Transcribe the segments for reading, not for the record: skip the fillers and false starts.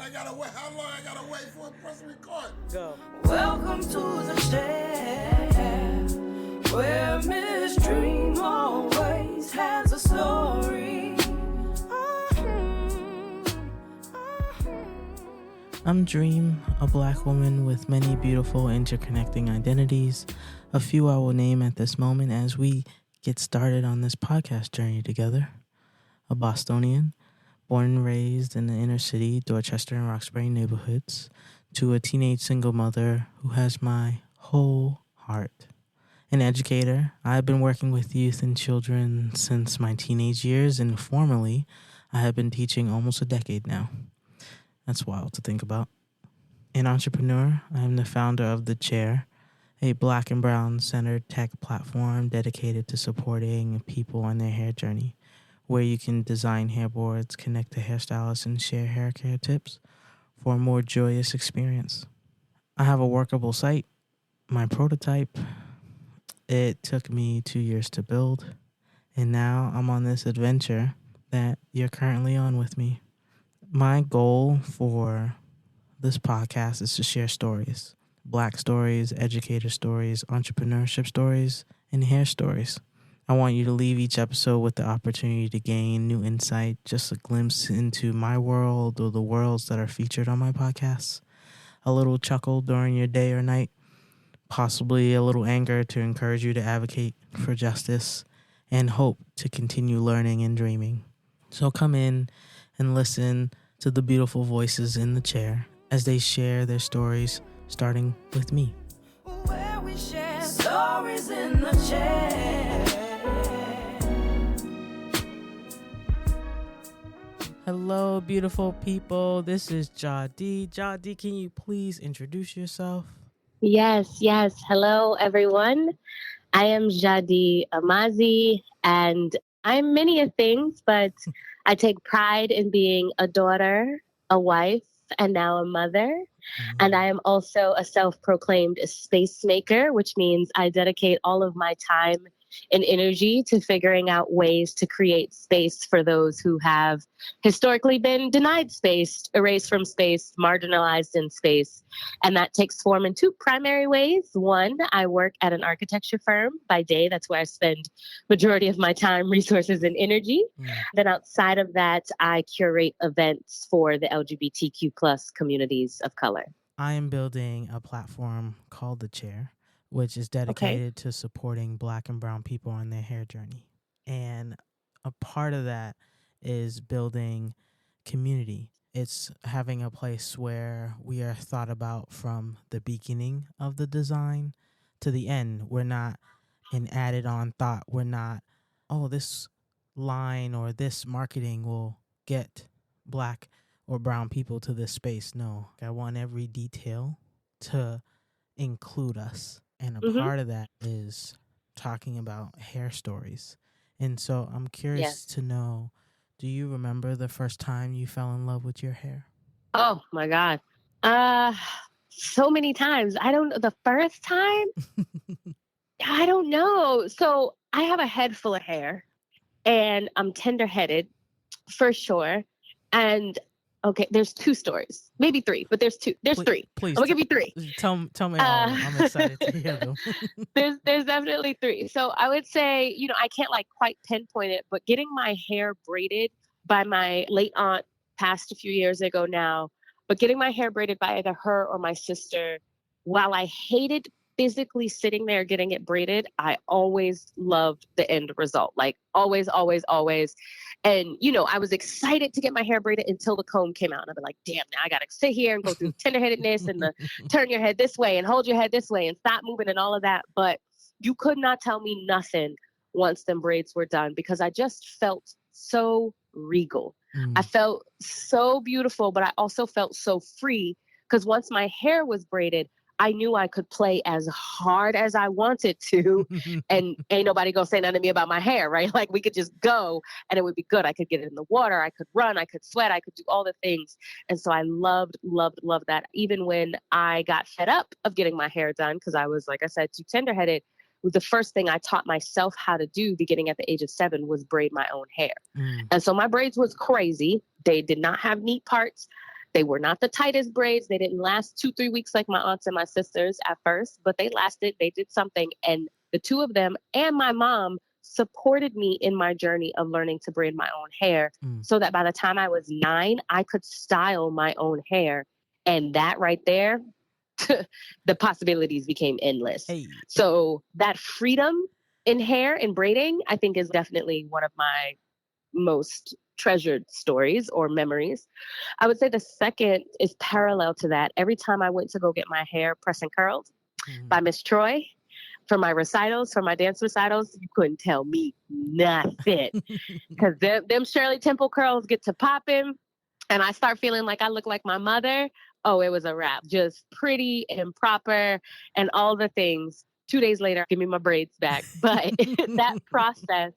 I gotta wait. How long I gotta wait for a press record? Go. Welcome to the share, where Miss Dreme always has a story. I'm Dreme, a black woman with many beautiful interconnecting identities. A few I will name at this moment as we get started on this podcast journey together. A Bostonian, born and raised in the inner city, Dorchester and Roxbury neighborhoods, to a teenage single mother who has my whole heart. An educator, I've been working with youth and children since my teenage years, and formally, I have been teaching almost a decade now. That's wild to think about. An entrepreneur, I am the founder of The Chair, a black and brown centered tech platform dedicated to supporting people on their hair journey, where you can design hairboards, connect to hairstylists, and share hair care tips for a more joyous experience. I have a workable site, my prototype. It took me 2 years to build, and now I'm on this adventure that you're currently on with me. My goal for this podcast is to share stories, black stories, educator stories, entrepreneurship stories, and hair stories. I want you to leave each episode with the opportunity to gain new insight, just a glimpse into my world or the worlds that are featured on my podcasts, a little chuckle during your day or night, possibly a little anger to encourage you to advocate for justice, and hope to continue learning and dreaming. So come in and listen to the beautiful voices in the chair as they share their stories, starting with me. Where we share stories in the chair. Hello, beautiful people. This is Jadi. Jadi, can you please introduce yourself? Yes. Hello, everyone. I am Jadi Amazi, and I'm many of things, but I take pride in being a daughter, a wife, and now a mother. And I am also a self-proclaimed space maker, which means I dedicate all of my time and energy to figuring out ways to create space for those who have historically been denied space, erased from space, marginalized in space. And that takes form in two primary ways. One, I work at an architecture firm by day. That's where I spend majority of my time, resources, and energy. Then outside of that, I curate events for the LGBTQ plus communities of color. I am building a platform called The Chair, which is dedicated to supporting black and brown people on their hair journey. And a part of that is building community. It's having a place where we are thought about from the beginning of the design to the end. We're not an added on thought. We're not, oh, this line or this marketing will get black or brown people to this space. No, I want every detail to include us. And a part of that is talking about hair stories. And so I'm curious to know, do you remember the first time you fell in love with your hair? Oh my God. So many times. The first time, I don't know. So I have a head full of hair and I'm tender-headed for sure. And okay, there's two stories, maybe three, but there's two. There's three. Please, I'm gonna give you three. Tell me all. I'm excited to hear them. There's definitely three. So I would say, I can't quite pinpoint it, but getting my hair braided by my late aunt, passed a few years ago now, but getting my hair braided by either her or my sister, while I hated physically sitting there getting it braided, I always loved the end result. Always, always, always. And, I was excited to get my hair braided until the comb came out. And I'd be like, damn, now I got to sit here and go through tenderheadedness and the turn your head this way and hold your head this way and stop moving and all of that. But you could not tell me nothing once them braids were done because I just felt so regal. I felt so beautiful, but I also felt so free because once my hair was braided, I knew I could play as hard as I wanted to and ain't nobody gonna say nothing to me about my hair, right? We could just go and it would be good. I could get it in the water. I could run. I could sweat. I could do all the things. And so I loved that. Even when I got fed up of getting my hair done, because I was, like I said, too tenderheaded, the first thing I taught myself how to do beginning at the age of 7 was braid my own hair. And so my braids was crazy. They did not have neat parts. They were not the tightest braids. They didn't last 2-3 weeks like my aunts and my sisters at first, but they lasted. They did something. And the two of them and my mom supported me in my journey of learning to braid my own hair so that by the time I was 9, I could style my own hair. And that right there, the possibilities became endless. Hey. So that freedom in hair and braiding, I think, is definitely one of my most treasured stories or memories. I would say the second is parallel to that. Every time I went to go get my hair pressed and curled by Miss Troy for my recitals, for my dance recitals, you couldn't tell me nothing. Because them Shirley Temple curls get to popping and I start feeling like I look like my mother. Oh, it was a wrap. Just pretty and proper and all the things. 2 days later, give me my braids back. But that process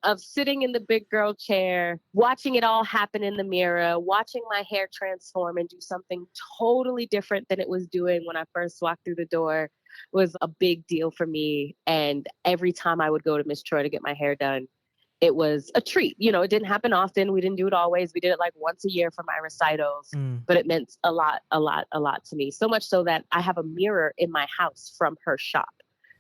of sitting in the big girl chair, watching it all happen in the mirror, watching my hair transform and do something totally different than it was doing when I first walked through the door was a big deal for me. And every time I would go to Miss Troy to get my hair done, it was a treat. You know, it didn't happen often. We didn't do it always. We did it like once a year for my recitals, but it meant a lot to me. So much so that I have a mirror in my house from her shop.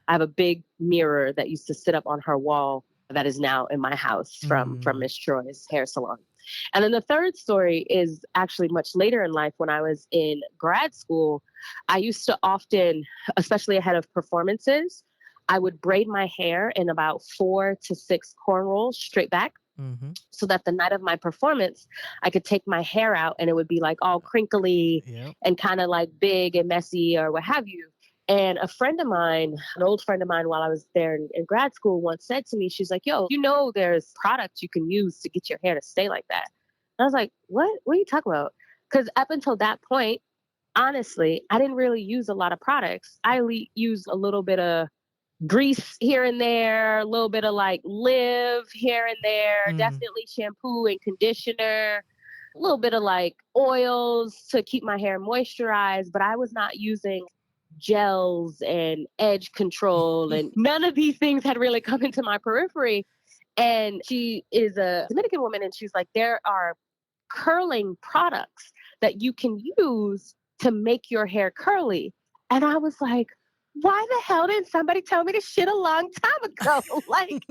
I have a big mirror that used to sit up on her wall that is now in my house from Miss Troy's hair salon. And then the third story is actually much later in life when I was in grad school. I used to often, especially ahead of performances, I would braid my hair in about 4 to 6 corn rolls straight back so that the night of my performance, I could take my hair out and it would be like all crinkly and kind of like big and messy or what have you. And a friend of mine, an old friend of mine while I was there in grad school once said to me, she's like, yo, you know, there's products you can use to get your hair to stay like that. And I was like, what are you talking about? Because up until that point, honestly, I didn't really use a lot of products. I used a little bit of grease here and there, a little bit of like Live here and there, definitely shampoo and conditioner, a little bit of like oils to keep my hair moisturized, but I was not using gels and edge control and none of these things had really come into my periphery. And she is a Dominican woman and she's like, there are curling products that you can use to make your hair curly. And I was like, why the hell didn't somebody tell me this shit a long time ago? Like,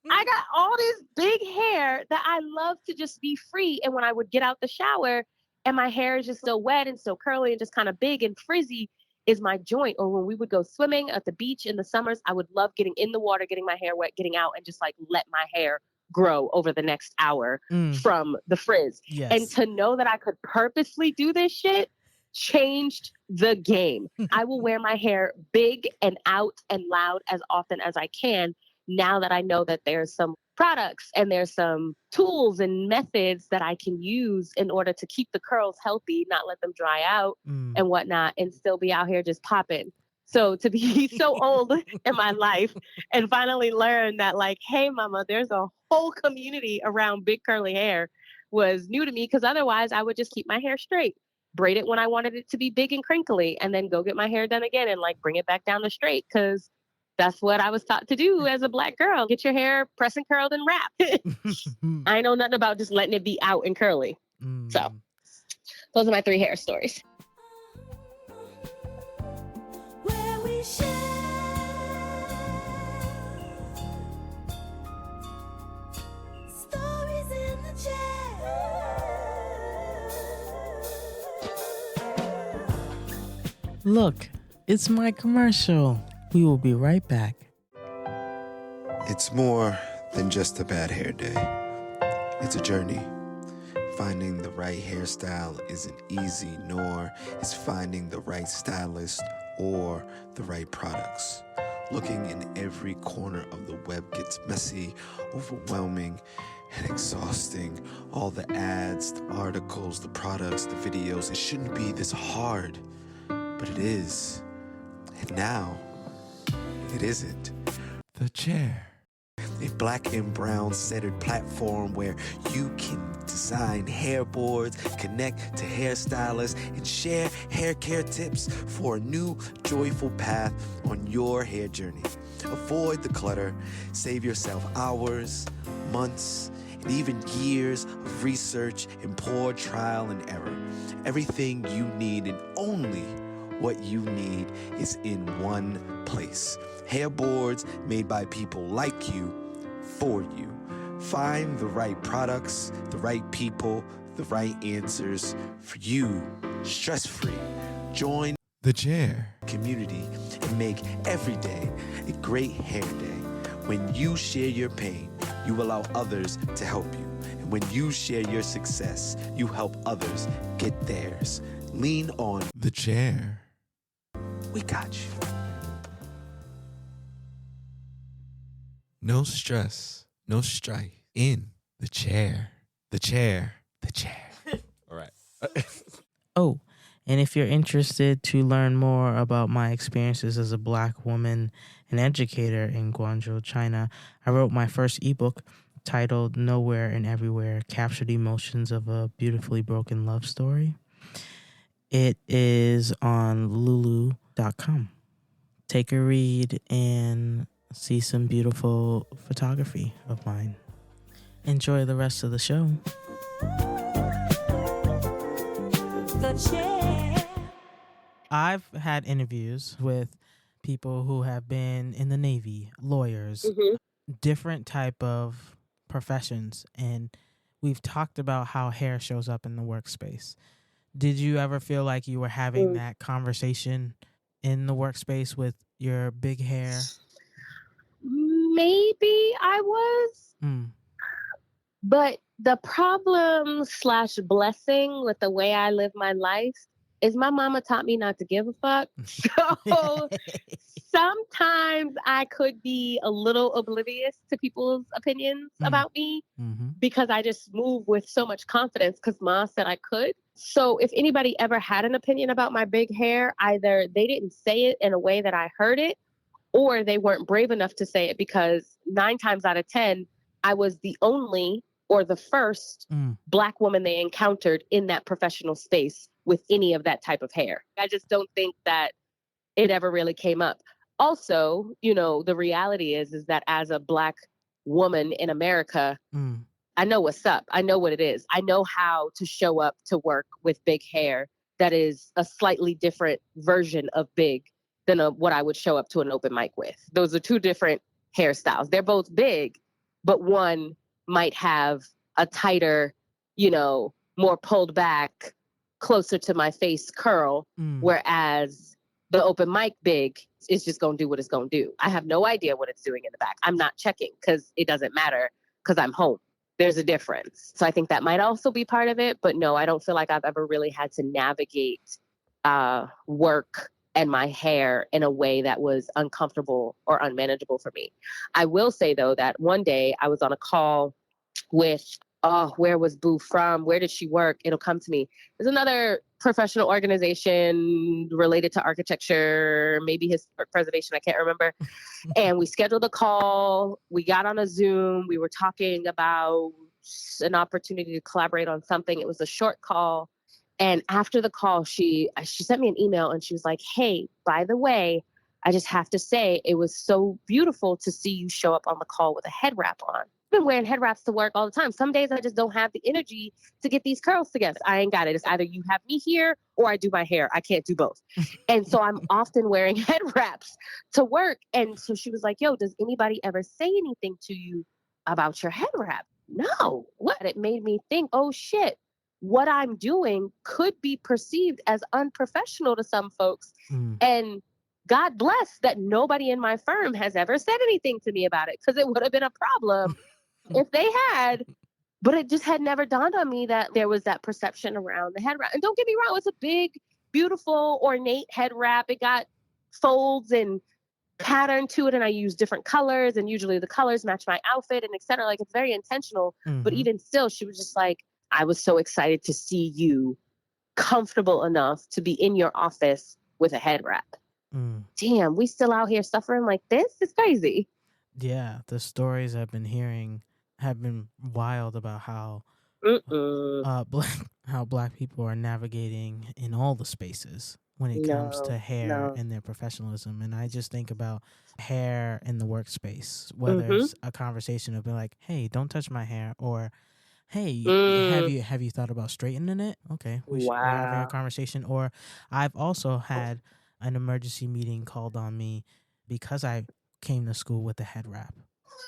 I got all this big hair that I love to just be free. And when I would get out the shower and my hair is just still wet and still curly and just kind of big and frizzy is my joint. Or when we would go swimming at the beach in the summers, I would love getting in the water, getting my hair wet, getting out and just like let my hair grow over the next hour from the frizz. Yes. And to know that I could purposely do this shit changed the game. I will wear my hair big and out and loud as often as I can now that I know that there's some products and there's some tools and methods that I can use in order to keep the curls healthy, not let them dry out and whatnot, and still be out here just popping. So to be so old in my life and finally learn that like, hey, mama, there's a whole community around big curly hair was new to me because otherwise I would just keep my hair straight. Braid it when I wanted it to be big and crinkly and then go get my hair done again and like bring it back down the straight because that's what I was taught to do as a Black girl. Get your hair pressed and curled and wrapped. I know nothing about just letting it be out and curly. So those are my 3 hair stories. Where we share stories in the chair. Look, it's my commercial. We will be right back. It's more than just a bad hair day. It's a journey. Finding the right hairstyle isn't easy, nor is finding the right stylist or the right products. Looking in every corner of the web gets messy, overwhelming, and exhausting. All the ads, the articles, the products, the videos, it shouldn't be this hard, but it is. And now, it isn't. The chair. A black and brown centered platform where you can design hairboards, connect to hairstylists, and share hair care tips for a new, joyful path on your hair journey. Avoid the clutter, save yourself hours, months, even years of research and poor trial and error. Everything you need and only what you need is in one place. Hairboards made by people like you, for you. Find the right products, the right people, the right answers for you, stress-free. Join the chair community and make every day a great hair day. When you share your pain, you allow others to help you. And when you share your success, you help others get theirs. Lean on the chair. We got you. No stress, no strife. In the chair. The chair. The chair. All right. Oh, and if you're interested to learn more about my experiences as a Black woman and educator in Guangzhou, China, I wrote my first ebook titled Nowhere and Everywhere, Captured Emotions of a Beautifully Broken Love Story. It is on lulu.com. Take a read and see some beautiful photography of mine. Enjoy the rest of the show. I've had interviews with people who have been in the Navy, lawyers, different type of professions, and we've talked about how hair shows up in the workspace. Did you ever feel like you were having that conversation in the workspace with your big hair? Maybe I was. But the problem / blessing with the way I live my life is my mama taught me not to give a fuck. So sometimes I could be a little oblivious to people's opinions about me because I just move with so much confidence because Ma said I could. So if anybody ever had an opinion about my big hair, either they didn't say it in a way that I heard it, or they weren't brave enough to say it because 9 times out of 10, I was the only or the first Black woman they encountered in that professional space with any of that type of hair. I just don't think that it ever really came up. Also, you know, the reality is that as a Black woman in America, I know what's up. I know what it is. I know how to show up to work with big hair that is a slightly different version of big than what I would show up to an open mic with. Those are 2 different hairstyles. They're both big, but one might have a tighter, you know, more pulled back, closer to my face curl, whereas the open mic big is just going to do what it's going to do. I have no idea what it's doing in the back. I'm not checking because it doesn't matter because I'm home. There's a difference. So I think that might also be part of it. But no, I don't feel like I've ever really had to navigate work and my hair in a way that was uncomfortable or unmanageable for me. I will say, though, that one day I was on a call with, where was Boo from? Where did she work? It'll come to me. There's another professional organization related to architecture, maybe historic preservation, I can't remember. And we scheduled a call. We got on a Zoom. We were talking about an opportunity to collaborate on something. It was a short call. And after the call, she sent me an email and she was like, hey, by the way, I just have to say it was so beautiful to see you show up on the call with a head wrap on. I've been wearing head wraps to work all the time. Some days I just don't have the energy to get these curls together. I ain't got it. It's either you have me here or I do my hair. I can't do both. And so I'm often wearing head wraps to work. And so she was like, yo, does anybody ever say anything to you about your head wrap? No. What? It made me think, oh shit. What I'm doing could be perceived as unprofessional to some folks. And God bless that nobody in my firm has ever said anything to me about it, because it would have been a problem if they had. But it just had never dawned on me that there was that perception around the head wrap. And don't get me wrong, it's a big, beautiful, ornate head wrap. It got folds and pattern to it, and I use different colors, and usually the colors match my outfit and et cetera. Like, it's very intentional. But even still, she was just like, I was so excited to see you comfortable enough to be in your office with a head wrap. Damn, we still out here suffering like this? It's crazy. Yeah, the stories I've been hearing have been wild about how Black people are navigating in all the spaces when it comes to No, hair no. and their professionalism. And I just think about hair in the workspace, whether Mm-hmm. it's a conversation of being like, hey, don't touch my hair, or hey, Mm. have you thought about straightening it? Okay, we're having a Wow. conversation. Or I've also had an emergency meeting called on me because I came to school with a head wrap.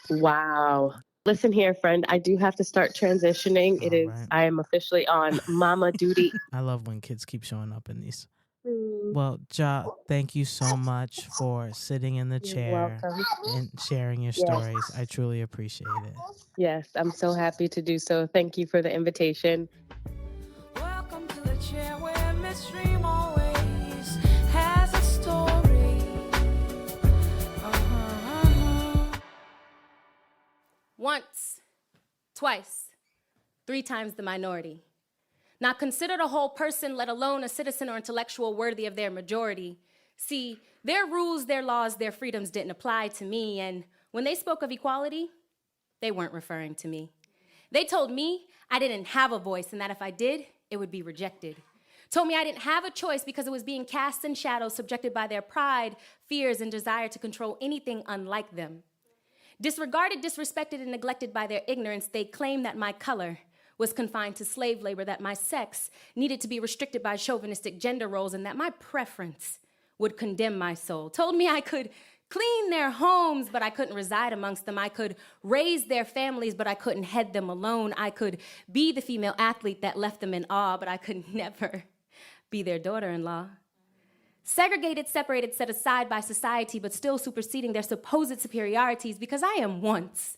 Wow. Listen here, friend. I do have to start transitioning. All right. I am officially on mama duty. I love when kids keep showing up in these. Mm, Well, Ja, thank you so much for sitting in the You're chair welcome. and sharing your Yes. stories. I truly appreciate it. Yes, I'm so happy to do so. Thank you for the invitation. Welcome to the chair where Miss Dreme always has a story. Once, twice, 3 times the minority. Not considered a whole person, let alone a citizen or intellectual worthy of their majority. See, their rules, their laws, their freedoms didn't apply to me, and when they spoke of equality, they weren't referring to me. They told me I didn't have a voice and that if I did, it would be rejected. Told me I didn't have a choice because it was being cast in shadows, subjected by their pride, fears, and desire to control anything unlike them. Disregarded, disrespected, and neglected by their ignorance, they claimed that my color was confined to slave labor, that my sex needed to be restricted by chauvinistic gender roles, and that my preference would condemn my soul. Told me I could clean their homes, but I couldn't reside amongst them. I could raise their families, but I couldn't head them alone. I could be the female athlete that left them in awe, but I could never be their daughter-in-law. Segregated, separated, set aside by society, but still superseding their supposed superiorities because I am once,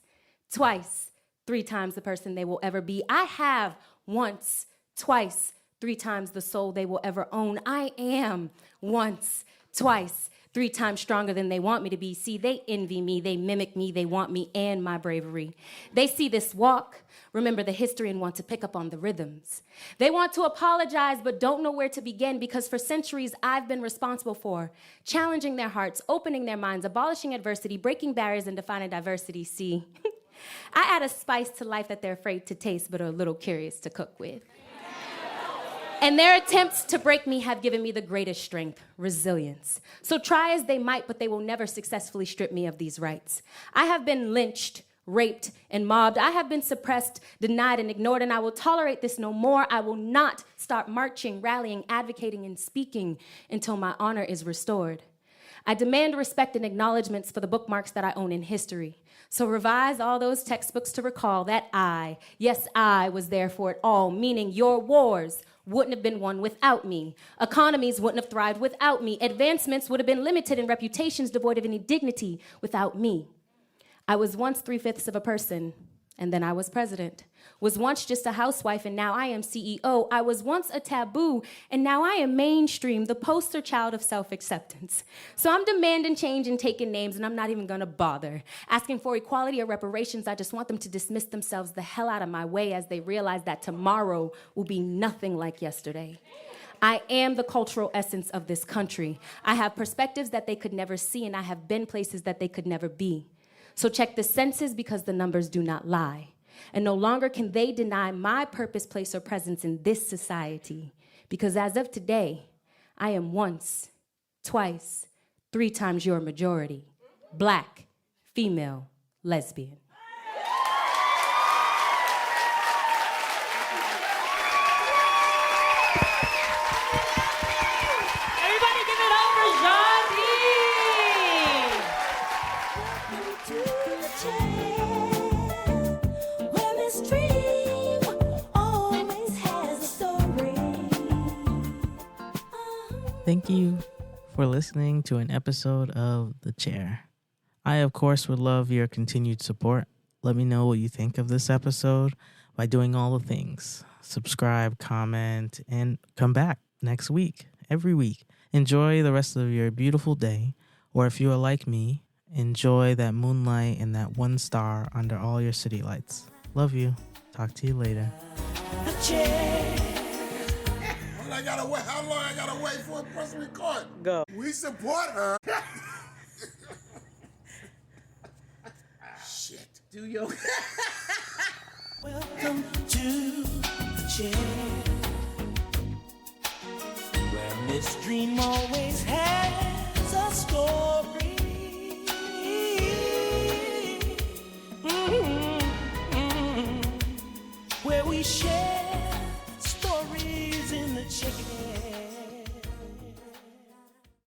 twice, 3 times the person they will ever be. I have once, twice, 3 times the soul they will ever own. I am once, twice, 3 times stronger than they want me to be. See, they envy me, they mimic me, they want me and my bravery. They see this walk, remember the history, and want to pick up on the rhythms. They want to apologize, but don't know where to begin because for centuries I've been responsible for challenging their hearts, opening their minds, abolishing adversity, breaking barriers, and defining diversity. See, I add a spice to life that they're afraid to taste, but are a little curious to cook with. And their attempts to break me have given me the greatest strength, resilience. So try as they might, but they will never successfully strip me of these rights. I have been lynched, raped, and mobbed. I have been suppressed, denied, and ignored, and I will tolerate this no more. I will not start marching, rallying, advocating, and speaking until my honor is restored. I demand respect and acknowledgments for the bookmarks that I own in history. So revise all those textbooks to recall that I, yes, I was there for it all, meaning your wars wouldn't have been won without me. Economies wouldn't have thrived without me. Advancements would have been limited and reputations devoid of any dignity without me. I was once 3/5 of a person, and then I was president. Was once just a housewife, and now I am CEO. I was once a taboo, and now I am mainstream, the poster child of self-acceptance. So I'm demanding change and taking names, and I'm not even gonna bother. Asking for equality or reparations, I just want them to dismiss themselves the hell out of my way as they realize that tomorrow will be nothing like yesterday. I am the cultural essence of this country. I have perspectives that they could never see, and I have been places that they could never be. So check the senses because the numbers do not lie. And no longer can they deny my purpose, place, or presence in this society. Because as of today, I am once, twice, 3 times your majority. Black, female, lesbian. Everybody give it up for Jadi! Where Miss Dreme always has a story. Thank you for listening to an episode of The Chair. I, of course, would love your continued support. Let me know what you think of this episode by doing all the things. Subscribe, comment, and come back next week, every week. Enjoy the rest of your beautiful day. Or if you are like me, enjoy that moonlight and that 1 star under all your city lights. Love you. Talk to you later. The chair. Well, I gotta wait. How long I gotta wait for a person to record? Go. We support her. Shit. Do your Welcome to the chair. Where This dream always has a story.